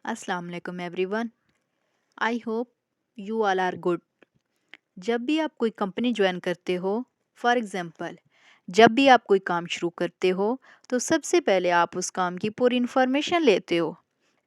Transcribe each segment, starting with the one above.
अस्सलाम वालेकुम everyone. I hope you all are good. जब भी आप कोई कंपनी ज्वाइन करते हो, फॉर एग्जांपल जब भी आप कोई काम शुरू करते हो, तो सबसे पहले आप उस काम की पूरी इन्फॉर्मेशन लेते हो।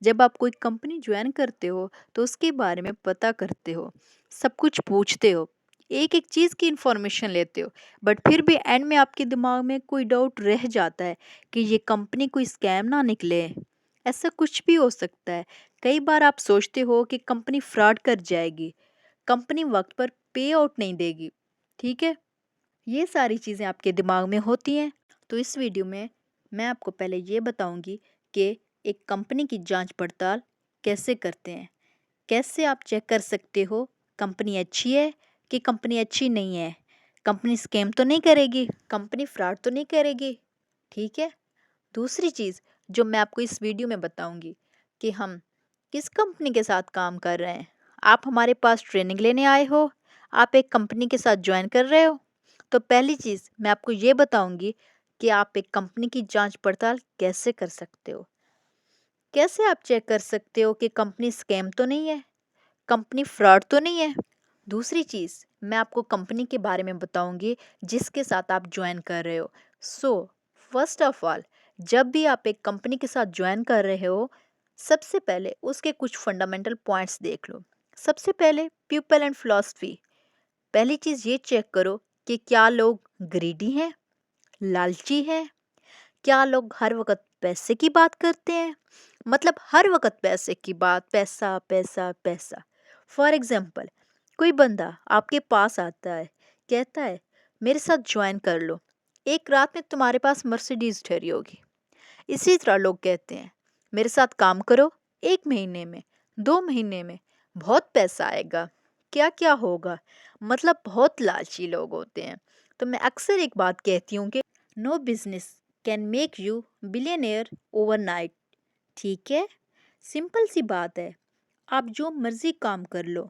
जब आप कोई कंपनी ज्वाइन करते हो तो उसके बारे में पता करते हो, सब कुछ पूछते हो, एक एक चीज़ की इन्फॉर्मेशन लेते हो। बट फिर भी एंड में आपके दिमाग में कोई डाउट रह जाता है कि ये कंपनी कोई स्कैम ना निकले। ऐसा कुछ भी हो सकता है। कई बार आप सोचते हो कि कंपनी फ्रॉड कर जाएगी, कंपनी वक्त पर पे आउट नहीं देगी। ठीक है, ये सारी चीज़ें आपके दिमाग में होती हैं। तो इस वीडियो में मैं आपको पहले ये बताऊंगी कि एक कंपनी की जांच पड़ताल कैसे करते हैं, कैसे आप चेक कर सकते हो कंपनी अच्छी है कि कंपनी अच्छी नहीं है, कंपनी स्कैम तो नहीं करेगी, कंपनी फ्रॉड तो नहीं करेगी। ठीक है। दूसरी चीज़ जो मैं आपको इस वीडियो में बताऊंगी कि हम किस कंपनी के साथ काम कर रहे हैं। आप हमारे पास ट्रेनिंग लेने आए हो, आप एक कंपनी के साथ ज्वाइन कर रहे हो, तो पहली चीज़ मैं आपको ये बताऊंगी कि आप एक कंपनी की जांच पड़ताल कैसे कर सकते हो। कैसे आप चेक कर सकते हो कि कंपनी स्कैम तो नहीं है, कंपनी फ्रॉड तो नहीं है। दूसरी चीज़ मैं आपको कंपनी के बारे में बताऊंगी जिसके साथ आप ज्वाइन कर रहे हो। सो फर्स्ट ऑफ ऑल, जब भी आप एक कंपनी के साथ ज्वाइन कर रहे हो, सबसे पहले उसके कुछ फंडामेंटल पॉइंट्स देख लो। सबसे पहले पीपल एंड फिलॉसफी। पहली चीज़ ये चेक करो कि क्या लोग ग्रीडी हैं, लालची हैं, क्या लोग हर वक्त पैसे की बात करते हैं, मतलब हर वक्त पैसे की बात, पैसा पैसा पैसा। फॉर एग्जाम्पल, कोई बंदा आपके पास आता है, कहता है मेरे साथ ज्वाइन कर लो, एक रात में तुम्हारे पास मर्सिडीज ठहरी होगी। इसी तरह लोग कहते हैं मेरे साथ काम करो, एक महीने में, 2 महीने में बहुत पैसा आएगा, क्या क्या होगा, मतलब बहुत लालची लोग होते हैं। तो मैं अक्सर एक बात कहती हूँ कि no business can make you billionaire overnight. ठीक है, सिंपल सी बात है। आप जो मर्जी काम कर लो,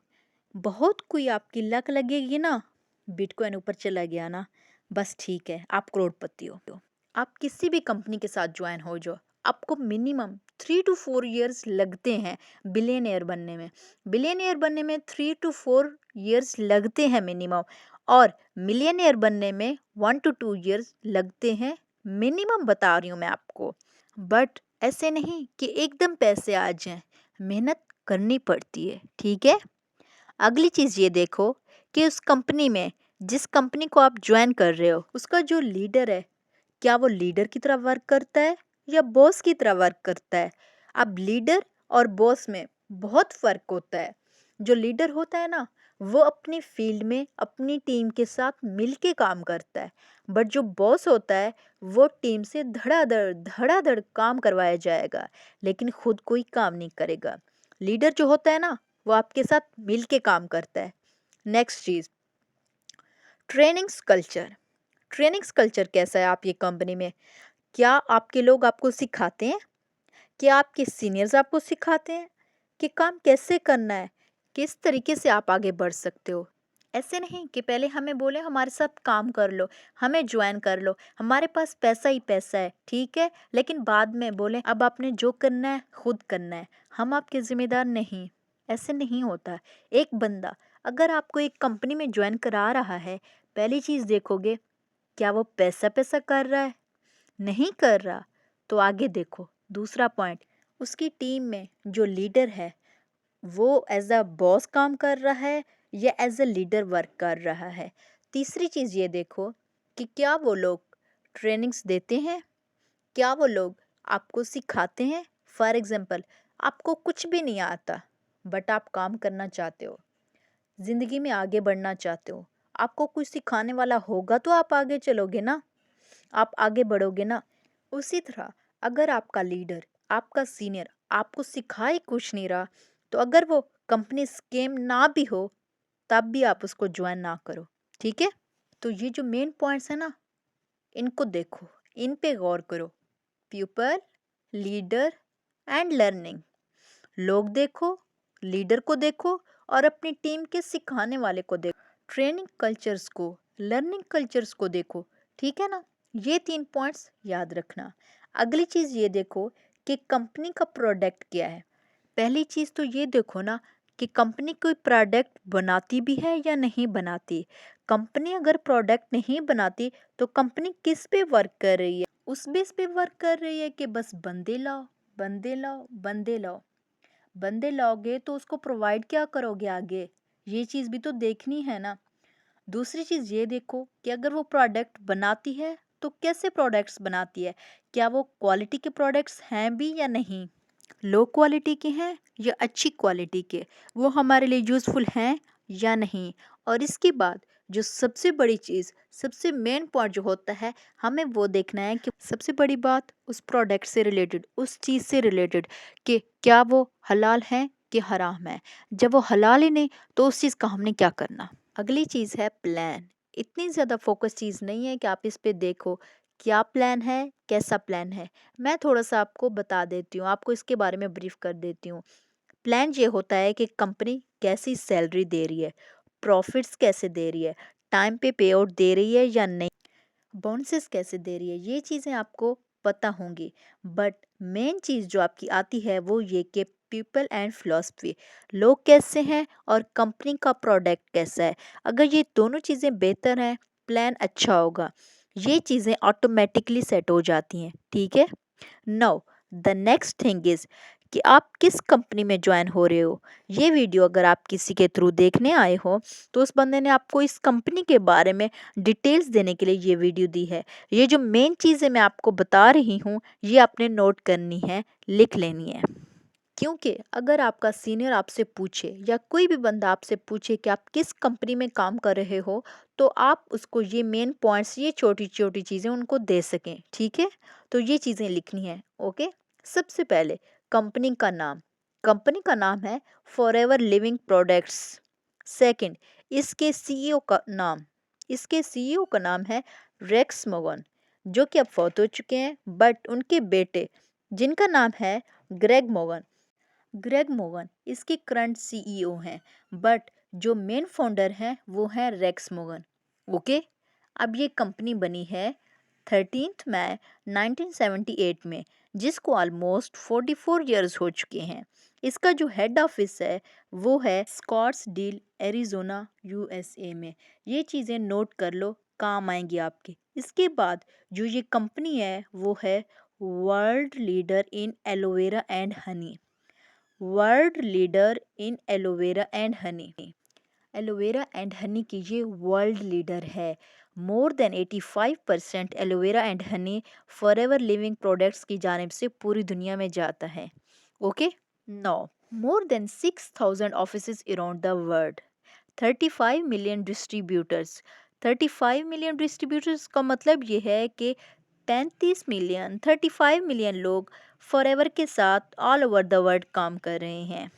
बहुत कोई आपकी लक लगेगी ना, बिटकॉइन ऊपर चला गया ना, बस ठीक है, आप करोड़पति हो। आप किसी भी कंपनी के साथ ज्वाइन हो जाओ, आपको मिनिमम 3 to 4 years लगते हैं बिलियनियर बनने में। बिलियनियर बनने में 3 to 4 years लगते हैं मिनिमम, और मिलियनियर बनने में 1 to 2 years लगते हैं मिनिमम, बता रही हूँ मैं आपको। बट ऐसे नहीं कि एकदम पैसे आ जाएं, मेहनत करनी पड़ती है। ठीक है। अगली चीज़ ये देखो कि उस कंपनी में, जिस कंपनी को आप ज्वाइन कर रहे हो, उसका जो लीडर है, क्या वो लीडर की तरह वर्क करता है या बॉस की तरह वर्क करता है। अब लीडर और बॉस में बहुत फ़र्क होता है। जो लीडर होता है ना, वो अपनी फील्ड में अपनी टीम के साथ मिलके काम करता है। बट जो बॉस होता है, वो टीम से धड़ाधड़ काम करवाया जाएगा, लेकिन खुद कोई काम नहीं करेगा। लीडर जो होता है ना, वो आपके साथ मिल के काम करता है। नेक्स्ट चीज़, ट्रेनिंग्स कल्चर। ट्रेनिंग्स कल्चर कैसा है आप ये कंपनी में? क्या आपके लोग आपको सिखाते हैं? क्या आपके सीनियर्स आपको सिखाते हैं कि काम कैसे करना है, किस तरीके से आप आगे बढ़ सकते हो? ऐसे नहीं कि पहले हमें बोले हमारे साथ काम कर लो, हमें ज्वाइन कर लो, हमारे पास पैसा ही पैसा है, ठीक है, लेकिन बाद में बोले अब आपने जो करना है खुद करना है, हम आपके जिम्मेदार नहीं। ऐसे नहीं होता। एक बंदा अगर आपको एक कंपनी में ज्वाइन करा रहा है, पहली चीज़ देखोगे, क्या वो पैसा पैसा कर रहा है? नहीं कर रहा, तो आगे देखो। दूसरा पॉइंट, उसकी टीम में जो लीडर है, वो एज अ बॉस काम कर रहा है या एज अ लीडर वर्क कर रहा है। तीसरी चीज़ ये देखो कि क्या वो लोग ट्रेनिंग्स देते हैं, क्या वो लोग आपको सिखाते हैं। फॉर एग्जाम्पल, आपको कुछ भी नहीं आता, बट आप काम करना चाहते हो, ज़िंदगी में आगे बढ़ना चाहते हो, आपको कुछ सिखाने वाला होगा तो आप आगे चलोगे ना, आप आगे बढ़ोगे ना। उसी तरह अगर आपका लीडर, आपका सीनियर आपको सिखाए कुछ नहीं रहा, तो अगर वो कंपनी स्केम ना भी हो, तब भी आप उसको ज्वाइन ना करो। ठीक है। तो ये जो मेन पॉइंट्स है ना, इनको देखो, इन पे गौर करो। People, leader and learning. लोग देखो, लीडर को देखो, और अपनी टीम के सिखाने वाले को देखो। ट्रेनिंग कल्चर्स को, लर्निंग कल्चर्स को देखो। ठीक है ना। ये 3 पॉइंट्स याद रखना। अगली चीज़ ये देखो कि कंपनी का प्रोडक्ट क्या है। पहली चीज़ तो ये देखो ना कि कंपनी कोई प्रोडक्ट बनाती भी है या नहीं बनाती। कंपनी अगर प्रोडक्ट नहीं बनाती तो कंपनी किस पे वर्क कर रही है? उस बेस पे वर्क कर रही है कि बस बंदे लाओ, बंदे लाओ, बंदे लाओ। बंदे लाओगे तो उसको प्रोवाइड क्या करोगे आगे? ये चीज़ भी तो देखनी है ना। दूसरी चीज़ ये देखो कि अगर वो प्रोडक्ट बनाती है तो कैसे प्रोडक्ट्स बनाती है? क्या वो क्वालिटी के प्रोडक्ट्स हैं भी या नहीं? लो क्वालिटी के हैं या अच्छी क्वालिटी के, वो हमारे लिए यूज़फुल हैं या नहीं। और इसके बाद जो सबसे बड़ी चीज़, सबसे मेन पॉइंट जो होता है, हमें वो देखना है कि सबसे बड़ी बात उस प्रोडक्ट से रिलेटेड, उस चीज़ से रिलेटेड कि क्या वो हलाल है कि हराम है। जब वो हलाल ही नहीं तो उस चीज़ का हमने क्या करना। अगली चीज़ है प्लान। इतनी ज़्यादा फोकस चीज़ नहीं है कि आप इस पे देखो क्या प्लान है, कैसा प्लान है। मैं थोड़ा-सा आपको बता देती हूँ, आपको इसके बारे में ब्रीफ कर देती हूँ। प्लान ये होता है कि कंपनी कैसी सैलरी दे रही है, प्रॉफिट्स कैसे दे रही है, टाइम पे पे आउट दे रही है या नहीं, बोनसेस कैसे दे रही है, ये चीज़ें आपको पता होंगी। बट मेन चीज़ जो आपकी आती है वो ये कि पीपल एंड फिलॉसफी, लोग कैसे हैं और कंपनी का प्रोडक्ट कैसा है। अगर ये दोनों चीज़ें बेहतर हैं, प्लान अच्छा होगा, ये चीज़ें ऑटोमेटिकली सेट हो जाती हैं, ठीक है। Now the next thing is कि आप किस कंपनी में ज्वाइन हो रहे हो। ये वीडियो अगर आप किसी के थ्रू देखने आए हो तो उस बंदे ने आपको इस कंपनी के बारे में डिटेल्स देने के लिए ये वीडियो दी है। ये जो मेन चीज़ें मैं आपको बता रही हूँ ये आपने नोट करनी है, लिख लेनी है। क्योंकि अगर आपका सीनियर आपसे पूछे या कोई भी बंदा आपसे पूछे कि आप किस कंपनी में काम कर रहे हो तो आप उसको ये मेन पॉइंट्स, ये छोटी छोटी चीज़ें उनको दे सकें, ठीक है। तो ये चीज़ें लिखनी है, ओके। सबसे पहले कंपनी का नाम। कंपनी का नाम है फॉरएवर लिविंग प्रोडक्ट्स। सेकंड, इसके सीईओ का नाम। इसके सीईओ का नाम है रेक्स मोगन, जो कि अब फौत हो चुके हैं, बट उनके बेटे जिनका नाम है ग्रेग मोगन। ग्रेग मोगन इसके करंट सीईओ हैं, बट जो मेन फाउंडर हैं वो हैं रेक्स मोगन, ओके। अब ये कंपनी बनी है 13 मई 1978 में, जिसको ऑलमोस्ट 44 ईयर्स हो चुके हैं। इसका जो हेड ऑफिस है वो है स्कॉट्सडील एरिजोना यूएसए में। ये चीज़ें नोट कर लो, काम आएंगी आपके। इसके बाद जो ये कंपनी है वो है world leader in aloe vera and honey. World leader in aloe vera and honey. Aloe vera and honey की ये वर्ल्ड लीडर है। More than 85% aloe vera and honey Forever Living products की जानिब से पूरी दुनिया में जाता है, okay. No, more than 6,000 offices around the world, 35 million distributors. 35 million distributors का मतलब ये है कि 35 मिलियन, 35 मिलियन लोग फॉरएवर के साथ ऑल ओवर द वर्ल्ड काम कर रहे हैं।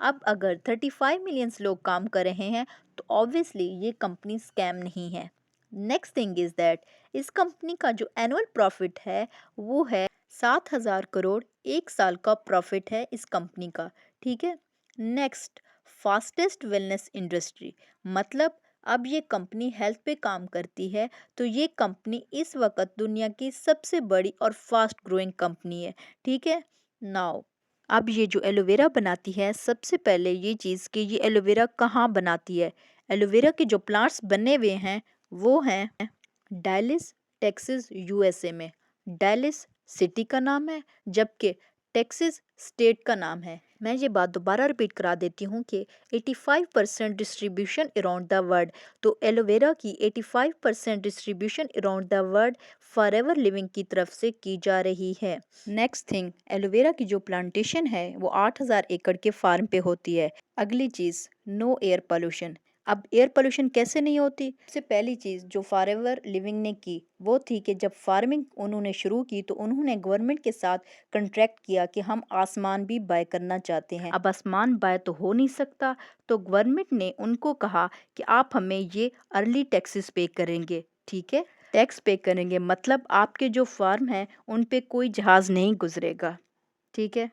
अब अगर 35 मिलियंस लोग काम कर रहे हैं तो ऑब्वियसली ये कंपनी स्कैम नहीं है। नेक्स्ट थिंग इज़ दैट इस कंपनी का जो एनुअल प्रॉफिट है वो है 7,000 करोड़। एक साल का प्रॉफिट है इस कंपनी का, ठीक है। नेक्स्ट, फास्टेस्ट वेलनेस इंडस्ट्री, मतलब अब ये कंपनी हेल्थ पे काम करती है, तो ये कंपनी इस वक्त दुनिया की सबसे बड़ी और फास्ट ग्रोइंग कंपनी है, ठीक है। नाउ अब ये जो एलोवेरा बनाती है, सबसे पहले ये चीज़ कि ये एलोवेरा कहाँ बनाती है। एलोवेरा के जो प्लांट्स बने हुए हैं वो हैं डैलिस टेक्सास यूएसए में। डैलिस सिटी का नाम है जबकि टेक्सास स्टेट का नाम है। मैं ये बात दोबारा रिपीट करा देती हूँ कि 85% डिस्ट्रीब्यूशन अराउंड द वर्ल्ड, तो एलोवेरा की 85% distribution around the world forever living की तरफ से की जा रही है। नेक्स्ट थिंग, एलोवेरा की जो प्लांटेशन है वो 8,000 एकड़ के फार्म पे होती है। अगली चीज़, नो एयर पोल्यूशन। अब एयर पोल्यूशन कैसे नहीं होती? सबसे पहली चीज़ जो फॉरएवर लिविंग ने की वो थी कि जब फार्मिंग उन्होंने शुरू की तो उन्होंने गवर्नमेंट के साथ कंट्रैक्ट किया कि हम आसमान भी बाय करना चाहते हैं। अब आसमान बाय तो हो नहीं सकता, तो गवर्नमेंट ने उनको कहा कि आप हमें ये अर्ली टैक्सेस पे करेंगे, ठीक है। टैक्स पे करेंगे मतलब आपके जो फार्म हैं उन पे कोई जहाज़ नहीं गुजरेगा, ठीक है।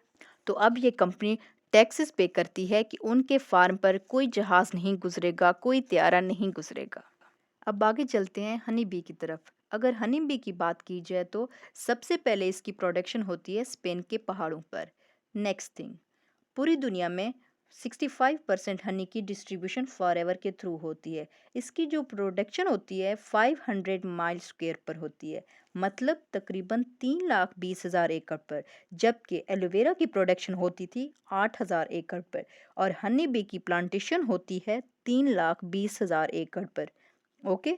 तो अब ये कंपनी टैक्सेस पे करती है कि उनके फार्म पर कोई जहाज़ नहीं गुजरेगा, कोई त्यारा नहीं गुजरेगा। अब आगे चलते हैं हनी बी की तरफ। अगर हनी बी की बात की जाए तो सबसे पहले इसकी प्रोडक्शन होती है स्पेन के पहाड़ों पर। नेक्स्ट थिंग, पूरी दुनिया में 65% हनी की डिस्ट्रीब्यूशन फॉरएवर के थ्रू होती है। इसकी जो प्रोडक्शन होती है 500 माइल स्क्वायर पर होती है, मतलब तकरीबन 3,20,000 एकड़ पर, जबकि एलोवेरा की प्रोडक्शन होती थी 8,000 एकड़ पर और हनी बी की प्लांटेशन होती है 3,20,000 एकड़ पर। Okay,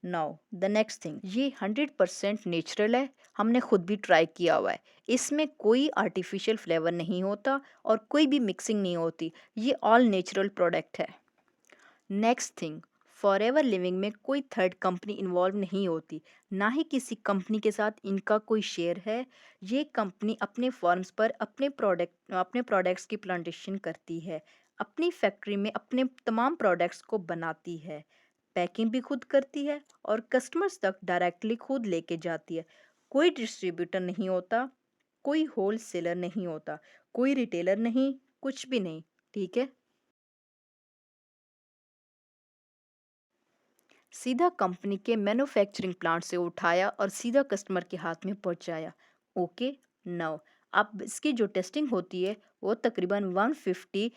now the next thing, ये 100% नेचुरल है, हमने खुद भी ट्राई किया हुआ है। इसमें कोई आर्टिफिशियल फ्लेवर नहीं होता और कोई भी मिक्सिंग नहीं होती, ये ऑल नेचुरल प्रोडक्ट है। नेक्स्ट थिंग, फॉरएवर लिविंग में कोई थर्ड कंपनी इन्वॉल्व नहीं होती, ना ही किसी कंपनी के साथ इनका कोई शेयर है। ये कंपनी अपने फॉर्म्स पर अपने प्रोडक्ट्स की प्लांटेशन करती है, अपनी फैक्ट्री में अपने तमाम प्रोडक्ट्स को बनाती है, पैकिंग भी खुद करती है और कस्टमर्स तक डायरेक्टली खुद लेके जाती है। कोई डिस्ट्रीब्यूटर नहीं होता, कोई होल सेलर नहीं होता, कोई रिटेलर नहीं, कुछ भी नहीं। ठीक है, सीधा कंपनी के मैन्युफैक्चरिंग प्लांट से उठाया और सीधा कस्टमर के हाथ में पहुंचाया। ओके, नाउ अब इसकी जो टेस्टिंग होती है वो तकरीबन 150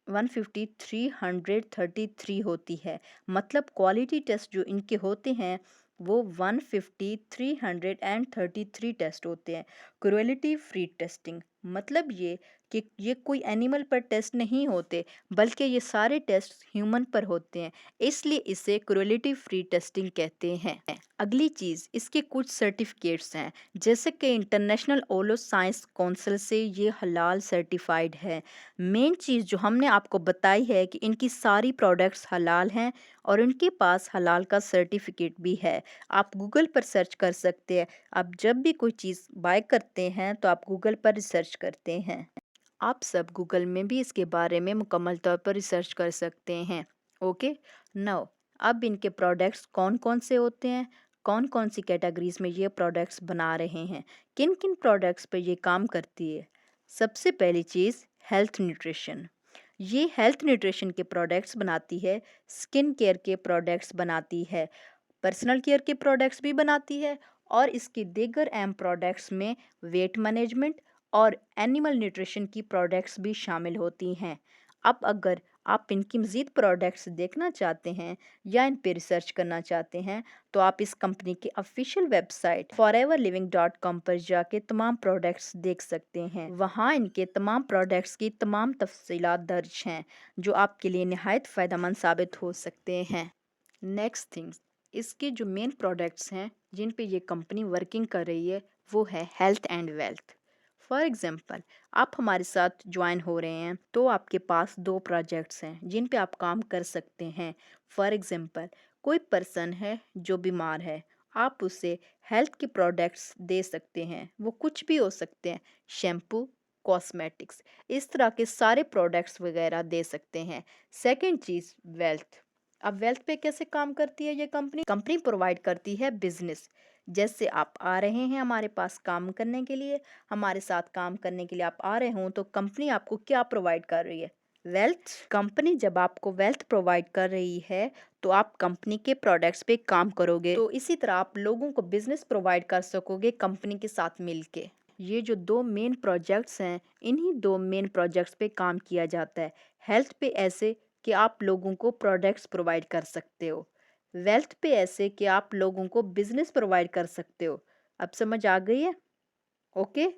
333 होती है, मतलब क्वालिटी टेस्ट जो इनके होते हैं वो 150 333 टेस्ट होते हैं। क्रुएलिटी फ्री टेस्टिंग मतलब ये कि ये कोई एनिमल पर टेस्ट नहीं होते, बल्कि ये सारे टेस्ट ह्यूमन पर होते हैं, इसलिए इसे क्रुएलिटी फ्री टेस्टिंग कहते हैं। अगली चीज़, इसके कुछ सर्टिफिकेट्स हैं, जैसे कि इंटरनेशनल ओलो साइंस काउंसिल से ये हलाल सर्टिफाइड है। मेन चीज़ जो हमने आपको बताई है कि इनकी सारी प्रोडक्ट्स हलाल हैं और उनके पास हलाल का सर्टिफिकेट भी है। आप गूगल पर सर्च कर सकते हैं। आप जब भी कोई चीज़ बाय करते हैं तो आप गूगल पर रिसर्च करते हैं। आप सब गूगल में भी इसके बारे में मुकम्मल तौर पर रिसर्च कर सकते हैं। ओके, नाउ अब इनके प्रोडक्ट्स कौन कौन से होते हैं, कौन कौन सी कैटेगरीज में ये प्रोडक्ट्स बना रहे हैं, किन किन प्रोडक्ट्स पे ये काम करती है। सबसे पहली चीज़, हेल्थ न्यूट्रिशन। ये हेल्थ न्यूट्रिशन के प्रोडक्ट्स बनाती है, स्किन केयर के प्रोडक्ट्स बनाती है, पर्सनल केयर के प्रोडक्ट्स भी बनाती है और इसकी दीगर अहम प्रोडक्ट्स में वेट मैनेजमेंट और एनिमल न्यूट्रिशन की प्रोडक्ट्स भी शामिल होती हैं। अब अगर आप इनकी मज़ीद प्रोडक्ट्स देखना चाहते हैं या इन पे रिसर्च करना चाहते हैं तो आप इस कंपनी के ऑफिशियल वेबसाइट foreverliving.com पर जाके तमाम प्रोडक्ट्स देख सकते हैं। वहाँ इनके तमाम प्रोडक्ट्स की तमाम तफसीलात दर्ज हैं जो आपके लिए निहायत फ़ायदेमंद साबित हो सकते हैं। नेक्स्ट थिंग्स, इसके जो मेन प्रोडक्ट्स हैं जिन पे ये कंपनी वर्किंग कर रही है वो है health and wealth. For example, आप हमारे साथ ज्वाइन हो रहे हैं तो आपके पास दो प्रोजेक्ट्स हैं जिन पे आप काम कर सकते हैं। फॉर एग्जांपल, कोई पर्सन है जो बीमार है, आप उसे हेल्थ के प्रोडक्ट्स दे सकते हैं, वो कुछ भी हो सकते हैं, शैम्पू, कॉस्मेटिक्स, इस तरह के सारे प्रोडक्ट्स वगैरह दे सकते हैं। सेकंड चीज़, वेल्थ। अब वेल्थ पे कैसे काम करती है ये कंपनी? कंपनी प्रोवाइड करती है बिजनेस। जैसे आप आ रहे हैं हमारे पास काम करने के लिए, हमारे साथ काम करने के लिए आप आ रहे हो तो कंपनी आपको क्या प्रोवाइड कर रही है? वेल्थ। कंपनी जब आपको वेल्थ प्रोवाइड कर रही है तो आप कंपनी के प्रोडक्ट्स पे काम करोगे, तो इसी तरह आप लोगों को बिजनेस प्रोवाइड कर सकोगे कंपनी के साथ मिलके। ये जो दो मेन प्रोजेक्ट्स हैं, इन्हीं दो मेन प्रोजेक्ट्स पे काम किया जाता है। हेल्थ पे ऐसे कि आप लोगों को प्रोडक्ट्स प्रोवाइड कर सकते हो, वेल्थ पे ऐसे कि आप लोगों को बिजनेस प्रोवाइड कर सकते हो। अब समझ आ गई है? ओके,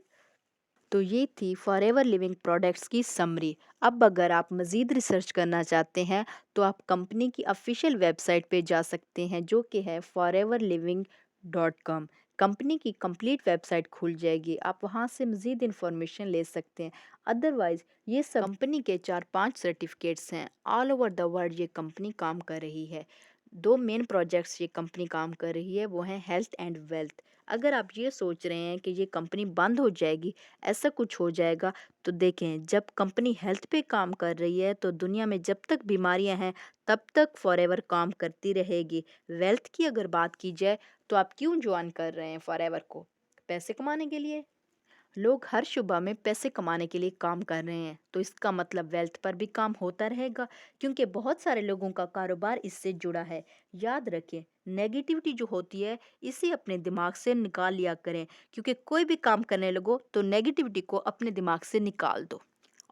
तो ये थी फॉरएवर लिविंग प्रोडक्ट्स की समरी। अब अगर आप मज़ीद रिसर्च करना चाहते हैं तो आप कंपनी की ऑफिशियल वेबसाइट पे जा सकते हैं जो कि है foreverliving.com। कंपनी की कंप्लीट वेबसाइट खुल जाएगी, आप वहाँ से मज़ीद इन्फॉर्मेशन ले सकते हैं। अदरवाइज़ ये सब कंपनी के 4-5 सर्टिफिकेट्स हैं, ऑल ओवर द वर्ल्ड ये कंपनी काम कर रही है। दो मेन प्रोजेक्ट्स ये कंपनी काम कर रही है वो हैं हेल्थ एंड वेल्थ। अगर आप ये सोच रहे हैं कि ये कंपनी बंद हो जाएगी, ऐसा कुछ हो जाएगा, तो देखें, जब कंपनी हेल्थ पे काम कर रही है तो दुनिया में जब तक बीमारियां हैं तब तक फॉरएवर काम करती रहेगी। वेल्थ की अगर बात की जाए तो आप क्यों ज्वाइन कर रहे हैं फॉरएवर को? पैसे कमाने के लिए। लोग हर शुबा में पैसे कमाने के लिए काम कर रहे हैं तो इसका मतलब वेल्थ पर भी काम होता रहेगा, क्योंकि बहुत सारे लोगों का कारोबार इससे जुड़ा है। याद रखें, नेगेटिविटी जो होती है इसे अपने दिमाग से निकाल लिया करें, क्योंकि कोई भी काम करने लगो तो नेगेटिविटी को अपने दिमाग से निकाल दो।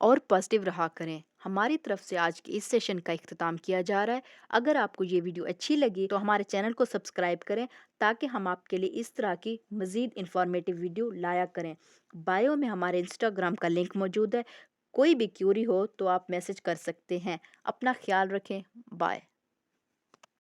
और पॉजिटिव रहा करें। हमारी तरफ से आज के इस सेशन का इख्तिताम किया जा रहा है। अगर आपको ये वीडियो अच्छी लगी तो हमारे चैनल को सब्सक्राइब करें ताकि हम आपके लिए इस तरह की मज़ीद इंफॉर्मेटिव वीडियो लाया करें। बायो में हमारे इंस्टाग्राम का लिंक मौजूद है। कोई भी क्यूरी हो तो आप मैसेज कर सकते हैं। अपना ख्याल रखें। बाय।